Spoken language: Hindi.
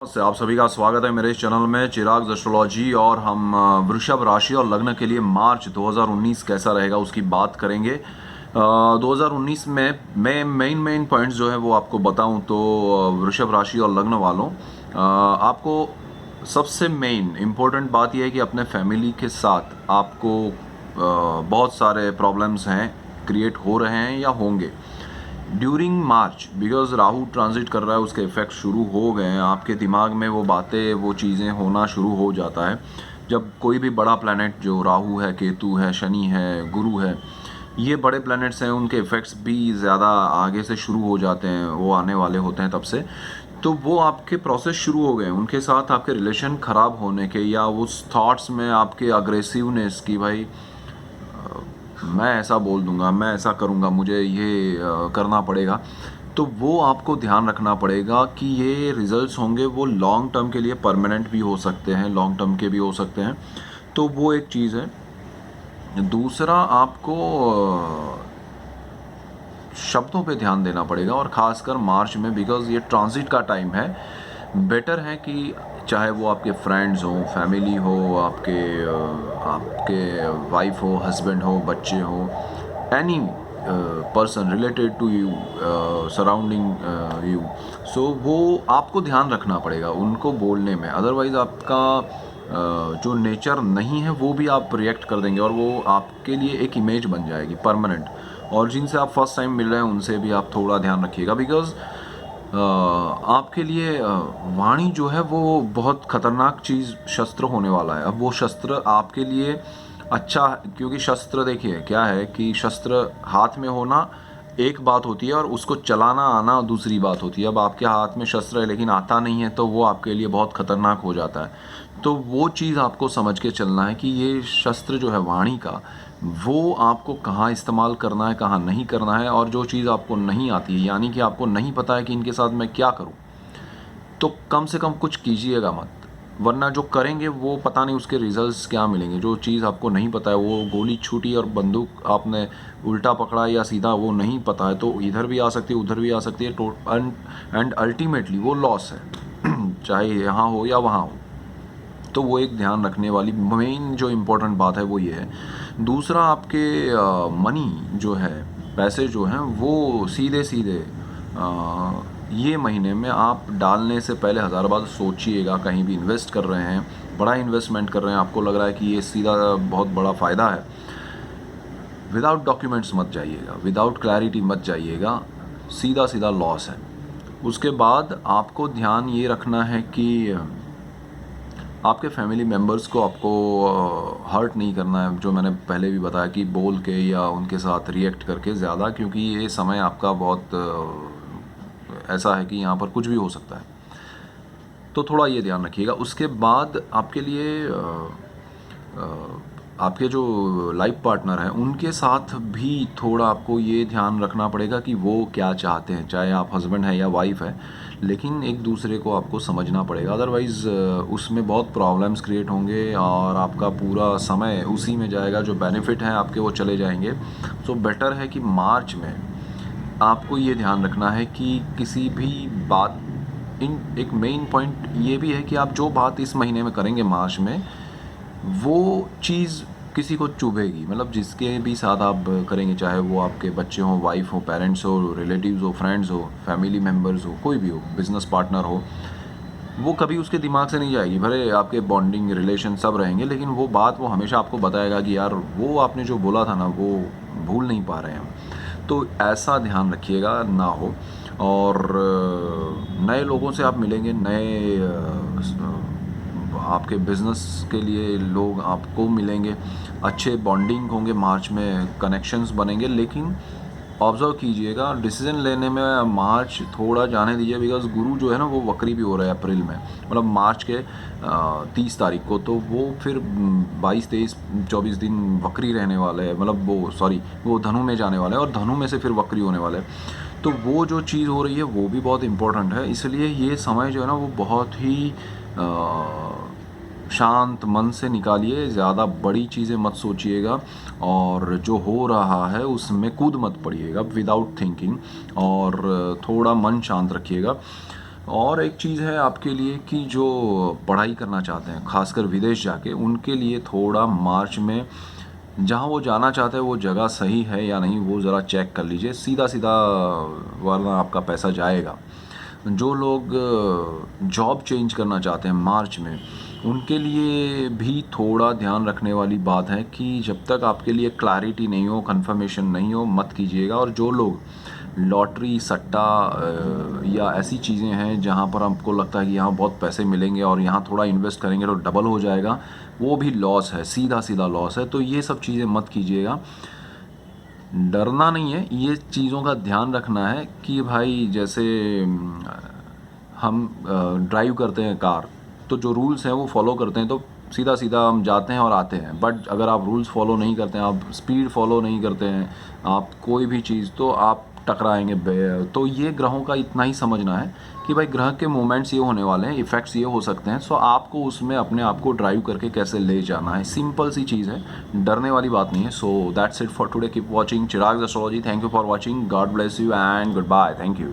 से आप सभी का स्वागत है मेरे इस चैनल में चिराग एस्ट्रोलॉजी। और हम वृषभ राशि और लग्न के लिए मार्च 2019 कैसा रहेगा उसकी बात करेंगे। 2019 में मैं मेन पॉइंट्स जो है वो आपको बताऊं तो वृषभ राशि और लग्न वालों, आपको सबसे मेन इम्पोर्टेंट बात यह है कि अपने फैमिली के साथ आपको बहुत सारे प्रॉब्लम्स हैं क्रिएट हो रहे हैं या होंगे during March, because Rahu transit कर रहा है, उसके इफेक्ट शुरू हो गए हैं। आपके दिमाग में वो बातें वो चीज़ें होना शुरू हो जाता है जब कोई भी बड़ा प्लैनेट, जो राहु है, केतु है, शनि है, गुरु है, ये बड़े प्लैनेट्स हैं, उनके इफेक्ट्स भी ज़्यादा आगे से शुरू हो जाते हैं, वो आने वाले होते हैं तब से। तो वो आपके प्रोसेस शुरू हो गए, उनके साथ आपके रिलेशन ख़राब होने के या उस थॉट्स में आपके अग्रेसिवनेस की, भाई मैं ऐसा बोल दूंगा, मैं ऐसा करूंगा, मुझे ये करना पड़ेगा। तो वो आपको ध्यान रखना पड़ेगा कि ये रिजल्ट्स होंगे वो लॉन्ग टर्म के लिए परमानेंट भी हो सकते हैं, लॉन्ग टर्म के भी हो सकते हैं। तो वो एक चीज़ है। दूसरा, आपको शब्दों पे ध्यान देना पड़ेगा, और ख़ासकर मार्च में, बिकॉज ये ट्रांजिट का टाइम है। बेटर है कि चाहे वो आपके फ्रेंड्स हो, फैमिली हो, आपके वाइफ हो, हस्बैंड हो, बच्चे हो, any person related to you, surrounding you, so वो आपको ध्यान रखना पड़ेगा उनको बोलने में। अदरवाइज़ आपका जो नेचर नहीं है वो भी आप रिएक्ट कर देंगे, और वो आपके लिए एक इमेज बन जाएगी परमानेंट। और जिनसे आप फर्स्ट टाइम मिल रहे हैं उनसे भी आप थोड़ा ध्यान रखिएगा, बिकॉज आपके लिए वाणी जो है वो बहुत खतरनाक चीज़, शस्त्र होने वाला है। अब वो शस्त्र आपके लिए अच्छा है, क्योंकि शस्त्र देखिए क्या है कि शस्त्र हाथ में होना एक बात होती है और उसको चलाना आना दूसरी बात होती है। अब आपके हाथ में शस्त्र है लेकिन आता नहीं है, तो वो आपके लिए बहुत खतरनाक हो जाता है। तो वो चीज़ आपको समझ के चलना है कि ये शस्त्र जो है वाणी का, वो आपको कहाँ इस्तेमाल करना है, कहाँ नहीं करना है। और जो चीज़ आपको नहीं आती है, यानी कि आपको नहीं पता है कि इनके साथ मैं क्या करूँ, तो कम से कम कुछ कीजिएगा मत, वरना जो करेंगे वो पता नहीं उसके रिजल्ट्स क्या मिलेंगे। जो चीज़ आपको नहीं पता है, वो गोली छूटी और बंदूक आपने उल्टा पकड़ा या सीधा, वो नहीं पता है, तो इधर भी आ सकती है, उधर भी आ सकती है, एंड अल्टीमेटली वो लॉस है चाहे यहाँ हो या वहाँ हो। तो वो एक ध्यान रखने वाली मेन जो इम्पोर्टेंट बात है वो ये है। दूसरा, आपके मनी जो है, पैसे जो हैं, वो सीधे सीधे ये महीने में आप डालने से पहले हज़ार बार सोचिएगा। कहीं भी इन्वेस्ट कर रहे हैं, बड़ा इन्वेस्टमेंट कर रहे हैं, आपको लग रहा है कि ये सीधा बहुत बड़ा फ़ायदा है, विदाउट डॉक्यूमेंट्स मत जाइएगा, विदाउट क्लैरिटी मत जाइएगा, सीधा सीधा लॉस है। उसके बाद आपको ध्यान ये रखना है कि आपके फैमिली मेम्बर्स को आपको हर्ट नहीं करना है, जो मैंने पहले भी बताया कि बोल के या उनके साथ रिएक्ट करके ज़्यादा, क्योंकि ये समय आपका बहुत ऐसा है कि यहाँ पर कुछ भी हो सकता है। तो थोड़ा ये ध्यान रखिएगा। उसके बाद आपके लिए आपके जो लाइफ पार्टनर हैं उनके साथ भी थोड़ा आपको ये ध्यान रखना पड़ेगा कि वो क्या चाहते हैं, चाहे आप हस्बैंड हैं या वाइफ है, लेकिन एक दूसरे को आपको समझना पड़ेगा। अदरवाइज़ उसमें बहुत प्रॉब्लम्स क्रिएट होंगे और आपका पूरा समय उसी में जाएगा, जो बेनिफिट हैं आपके वो चले जाएंगे। तो बेटर है कि मार्च में आपको ये ध्यान रखना है कि किसी भी बात, इन एक मेन पॉइंट ये भी है कि आप जो बात इस महीने में करेंगे मार्च में, वो चीज़ किसी को चुभेगी। मतलब जिसके भी साथ आप करेंगे, चाहे वो आपके बच्चे हों, वाइफ हो, पेरेंट्स हो, रिलेटिव्स हो, फ्रेंड्स हो, फैमिली मेम्बर्स हो, कोई भी हो, बिजनेस पार्टनर हो, वो कभी उसके दिमाग से नहीं जाएगी। भले आपके बॉन्डिंग रिलेशन सब रहेंगे, लेकिन वो बात वो हमेशा आपको बताएगा कि यार वो आपने जो बोला था ना, वो भूल नहीं पा रहे हैं। तो ऐसा ध्यान रखिएगा ना हो। और नए लोगों से आप मिलेंगे, नए आपके बिज़नेस के लिए लोग आपको मिलेंगे, अच्छे बॉन्डिंग होंगे मार्च में, कनेक्शंस बनेंगे। लेकिन ऑब्ज़र्व कीजिएगा, डिसीजन लेने में मार्च थोड़ा जाने दीजिए, बिकॉज गुरु जो है ना वो वक्री भी हो रहा है अप्रैल में, मतलब मार्च के 30 तारीख को। तो वो फिर 22, 23, 24 दिन वक्री रहने वाले हैं, मतलब वो धनु में जाने वाले हैं और धनु में से फिर वक्री होने वाले हैं। तो वो जो चीज़ हो रही है वो भी बहुत इम्पोर्टेंट है। इसलिए ये समय जो है ना वो बहुत ही शांत मन से निकालिए, ज़्यादा बड़ी चीज़ें मत सोचिएगा, और जो हो रहा है उसमें कूद मत पड़िएगा विदाउट थिंकिंग, और थोड़ा मन शांत रखिएगा। और एक चीज़ है आपके लिए कि जो पढ़ाई करना चाहते हैं खासकर विदेश जाके, उनके लिए थोड़ा मार्च में जहाँ वो जाना चाहते हैं वो जगह सही है या नहीं वो ज़रा चेक कर लीजिए, सीधा सीधा, वरना आपका पैसा जाएगा। जो लोग जॉब चेंज करना चाहते हैं मार्च में, उनके लिए भी थोड़ा ध्यान रखने वाली बात है कि जब तक आपके लिए क्लैरिटी नहीं हो, कंफर्मेशन नहीं हो, मत कीजिएगा। और जो लोग लॉटरी, सट्टा या ऐसी चीज़ें हैं जहाँ पर आपको लगता है कि यहाँ बहुत पैसे मिलेंगे और यहाँ थोड़ा इन्वेस्ट करेंगे तो डबल हो जाएगा, वो भी लॉस है, सीधा सीधा लॉस है। तो ये सब चीज़ें मत कीजिएगा। डरना नहीं है, ये चीज़ों का ध्यान रखना है कि भाई जैसे हम ड्राइव करते हैं कार, तो जो रूल्स हैं वो फॉलो करते हैं तो सीधा सीधा हम जाते हैं और आते हैं। बट अगर आप रूल्स फॉलो नहीं करते हैं, आप स्पीड फॉलो नहीं करते हैं, आप कोई भी चीज़, तो आप टकराएंगे। तो ये ग्रहों का इतना ही समझना है कि भाई ग्रह के मूवमेंट्स ये होने वाले हैं, इफ़ेक्ट्स ये हो सकते हैं। सो आपको उसमें अपने आप को ड्राइव करके कैसे ले जाना है, सिंपल सी चीज़ है, डरने वाली बात नहीं है। So that's it for today. Keep watching Chirag astrology. Thank you for watching. God bless you and good bye. Thank you.